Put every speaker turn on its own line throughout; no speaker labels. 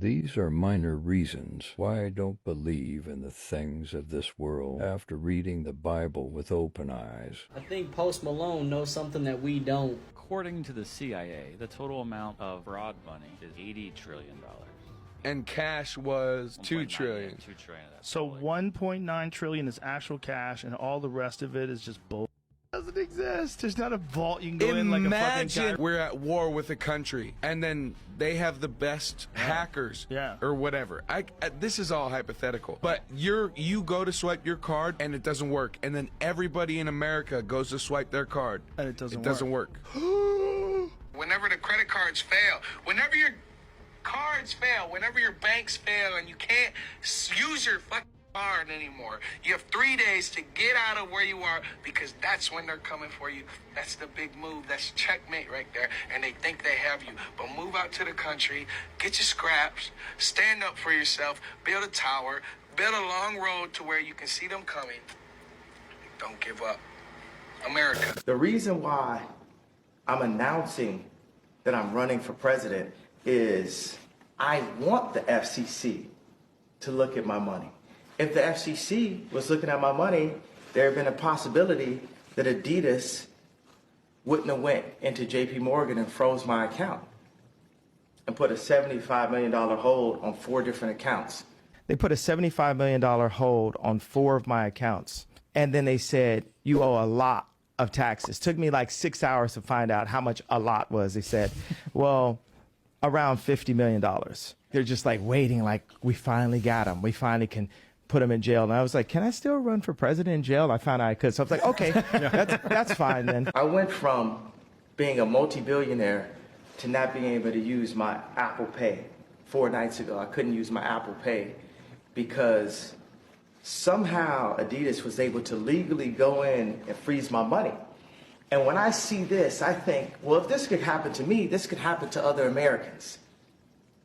These are minor reasons why I don't believe in the things of this world after reading the Bible with open eyes.
I think Post Malone knows something that we don't.
According to the CIA, the total amount of fraud money is $80 trillion.
And cash was $2 trillion.
2 trillion.
So 1.9 trillion is actual cash, and all the rest of it is just bull. Doesn't exist. There's not a vault you can go in like a fucking guy.
Imagine we're at war with a country, and then they have the best hackers, or whatever. This is all hypothetical, but you go to swipe your card and it doesn't work, and then everybody in America goes to swipe their card
and it doesn't
work. Whenever the credit cards fail, whenever your cards fail, whenever your banks fail, and you can't use your fucking card anymore, you have 3 days to get out of where you are, because that's when they're coming for you. That's the big move. That's checkmate right there. And they think they have you. But move out to the country, get your scraps, stand up for yourself, build a tower, build a long road to where you can see them coming. Don't give up. America.
The reason why I'm announcing that I'm running for president is I want the FCC to look at my money. If the FCC was looking at my money, there had been a possibility that Adidas wouldn't have went into JP Morgan and froze my account and put a $75 million hold on 4 different accounts. They put a $75 million hold on 4 of my accounts. And then they said, you owe a lot of taxes. Took me like 6 hours to find out how much a lot was. They said, well, around $50 million. They're just like waiting, like, we finally got him. We finally can put him in jail. And I was like, can I still run for president in jail? I found out I could. So I was like, okay, that's fine then. I went from being a multi-billionaire to not being able to use my Apple Pay. 4 nights ago, I couldn't use my Apple Pay because somehow Adidas was able to legally go in and freeze my money. And when I see this, I think, well, if this could happen to me, this could happen to other Americans.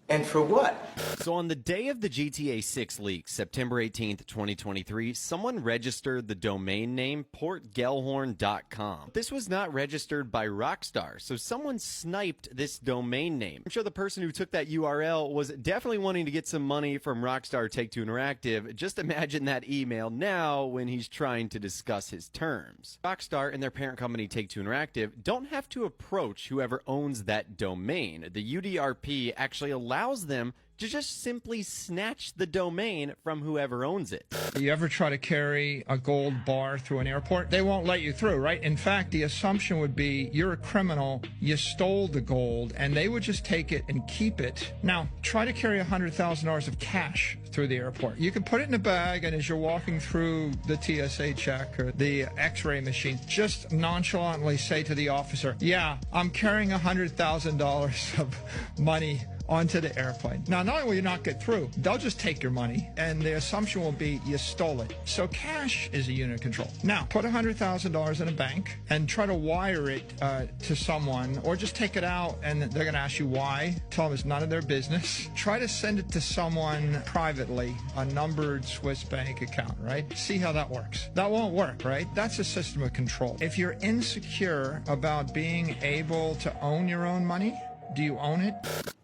And for what?
So on the day of the GTA 6 leak, September 18th, 2023, someone registered the domain name portgellhorn.com. This was not registered by Rockstar, so someone sniped this domain name. I'm sure the person who took that URL was definitely wanting to get some money from Rockstar Take-Two Interactive. Just imagine that email now when he's trying to discuss his terms. Rockstar and their parent company Take-Two Interactive don't have to approach whoever owns that domain. The UDRP actually allows them to just simply snatch the domain from whoever owns it.
You ever try to carry a gold bar through an airport? They won't let you through, right? In fact, the assumption would be you're a criminal, you stole the gold, and they would just take it and keep it. Now, try to carry $100,000 of cash through the airport. You can put it in a bag, and as you're walking through the TSA check or the x-ray machine, just nonchalantly say to the officer, yeah, I'm carrying $100,000 of money onto the airplane. Now, not only will you not get through, they'll just take your money, and the assumption will be you stole it. So cash is a unit of control. Now, put $100,000 in a bank and try to wire it to someone, or just take it out and they're going to ask you why. Tell them it's none of their business. Try to send it to someone privately, a numbered Swiss bank account, right? See how that works. That won't work, right? That's a system of control. If you're insecure about being able to own your own money, do you own it?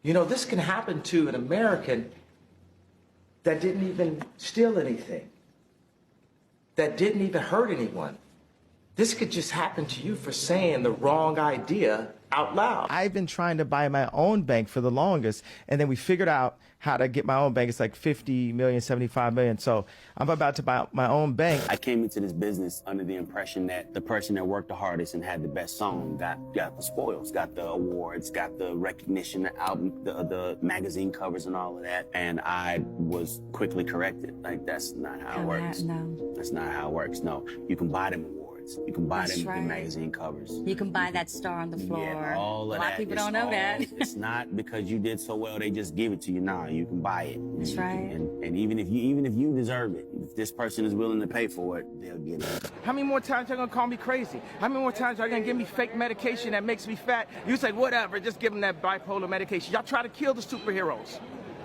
You know, this can happen to an American that didn't even steal anything, that didn't even hurt anyone. This could just happen to you for saying the wrong idea out loud. I've been trying to buy my own bank for the longest, and then we figured out how to get my own bank. It's like 50 million, 75 million. So I'm about to buy my own bank.
I came into this business under the impression that the person that worked the hardest and had the best song got the spoils, got the awards, got the recognition, the album, the magazine covers and all of that. And I was quickly corrected. Like, that's not how it works.
No.
That's not how it works. No, you can buy them awards. You can buy them the magazine covers.
You can buy that star on the floor.
Yeah, all of that.
A lot of people don't know that.
It's not because you did so well, they just give it to you. Nah, you can buy it.
That's right.
And even if you deserve it, if this person is willing to pay for it, they'll get it.
How many more times y'all gonna call me crazy? How many more times y'all gonna give me fake medication that makes me fat? You say, whatever, just give them that bipolar medication. Y'all try to kill the superheroes.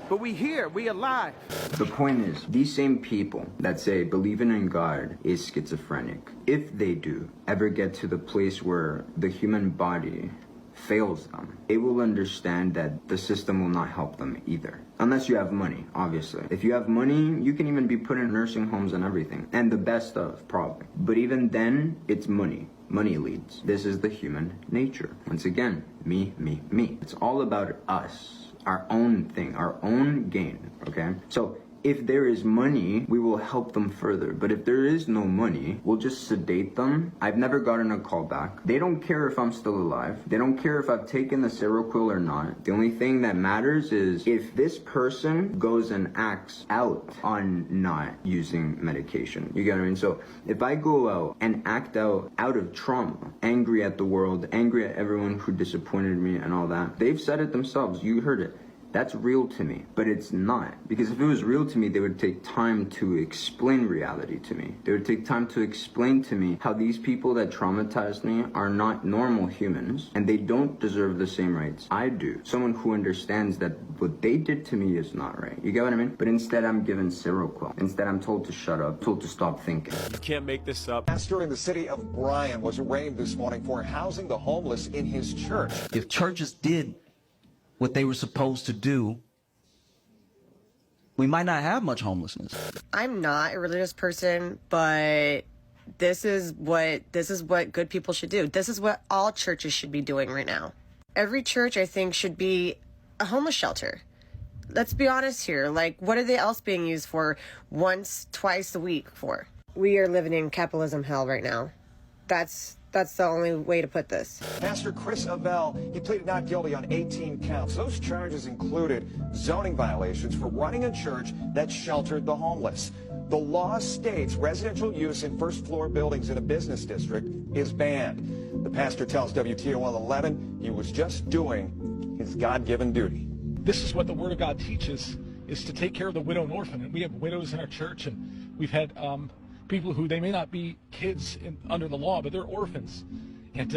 But we here, we alive.
The point is, these same people that say believing in God is schizophrenic, if they do ever get to the place where the human body fails them, they will understand that the system will not help them either. Unless you have money, obviously. If you have money, you can even be put in nursing homes and everything. And the best of, probably. But even then, it's money. Money leads. This is the human nature. Once again, me, me, me. It's all about us. Our own thing. Our own gain, okay? So, if there is money, we will help them further. But if there is no money, we'll just sedate them. I've never gotten a call back. They don't care if I'm still alive. They don't care if I've taken the Seroquel or not. The only thing that matters is if this person goes and acts out on not using medication. You get what I mean? So if I go out and act out of trauma, angry at the world, angry at everyone who disappointed me and all that, they've said it themselves. You heard it. That's real to me, but it's not. Because if it was real to me, they would take time to explain reality to me. They would take time to explain to me how these people that traumatized me are not normal humans, and they don't deserve the same rights I do. Someone who understands that what they did to me is not right. You get what I mean? But instead, I'm given Seroquel. Instead, I'm told to shut up, told to stop thinking.
You can't make this up. Pastor in the city of Bryan was arraigned this morning for housing the homeless in his church.
If churches did what they were supposed to do, we might not have much homelessness.
I'm not a religious person, but this is what good people should do. This is what all churches should be doing right now. Every church, I think, should be a homeless shelter. Let's be honest here. Like, what are they else being used for once, twice a week for? We are living in capitalism hell right now. That's the only way to put this.
Pastor Chris Avell, he pleaded not guilty on 18 counts. Those charges included zoning violations for running a church that sheltered the homeless. The law states residential use in first-floor buildings in a business district is banned. The pastor tells WTOL 11 he was just doing his God-given duty.
This is what the Word of God teaches, is to take care of the widow and orphan. And we have widows in our church, and we've had people who, they may not be kids under the law, but they're orphans. And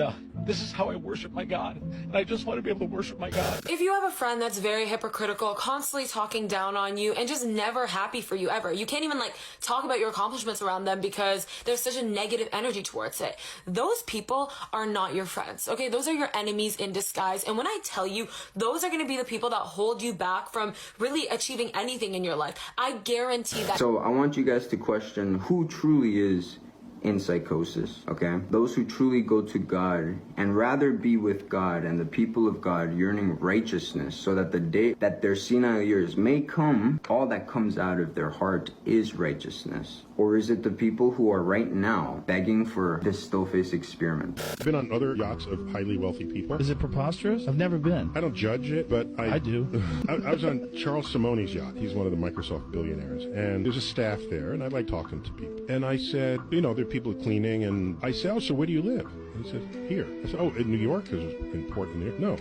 this is how I worship my God. And I just want to be able to worship my God.
If you have a friend that's very hypocritical, constantly talking down on you, and just never happy for you ever, you can't even talk about your accomplishments around them because there's such a negative energy towards it. Those people are not your friends, okay? Those are your enemies in disguise. And when I tell you, those are going to be the people that hold you back from really achieving anything in your life. I guarantee that.
So I want you guys to question who truly is in psychosis, okay? Those who truly go to God and rather be with God and the people of God yearning righteousness so that the day that their senile years may come, all that comes out of their heart is righteousness. Or is it the people who are right now begging for this still-face experiment?
I've been on other yachts of highly wealthy people.
Is it preposterous? I've never been.
I don't judge it, but
I do.
I was on Charles Simone's yacht. He's one of the Microsoft billionaires. And there's a staff there, and I like talking to people. And I said, there are people cleaning, and I said, oh, so where do you live? And he said, here. I said, oh, in New York? Because it's important there. No,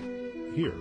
here.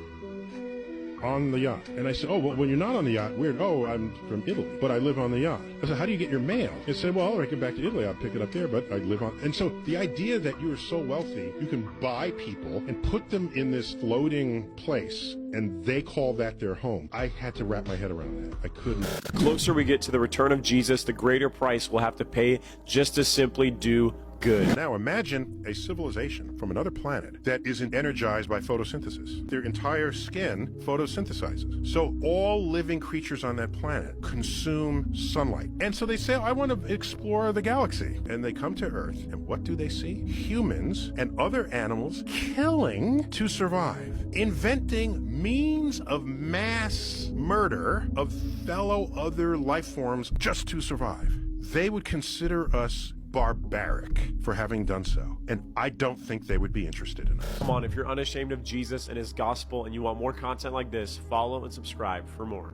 On the yacht. And I said, oh, well, when you're not on the yacht, weird. Oh, I'm from Italy, but I live on the yacht. I said, how do you get your mail? He said, well, when I get back to Italy, I'll pick it up there, but I live on. And so the idea that you are so wealthy, you can buy people and put them in this floating place, and they call that their home. I had to wrap my head around that. I couldn't.
The closer we get to the return of Jesus, the greater price we'll have to pay just to simply do good.
Now imagine a civilization from another planet that isn't energized by photosynthesis. Their entire skin photosynthesizes. So all living creatures on that planet consume sunlight. And so they say, oh, I want to explore the galaxy. And they come to Earth, and what do they see? Humans and other animals killing to survive. Inventing means of mass murder of fellow other life forms just to survive. They would consider us barbaric for having done so, and I don't think they would be interested in us.
Come on, if you're unashamed of Jesus and his gospel and you want more content like this, follow and subscribe for more.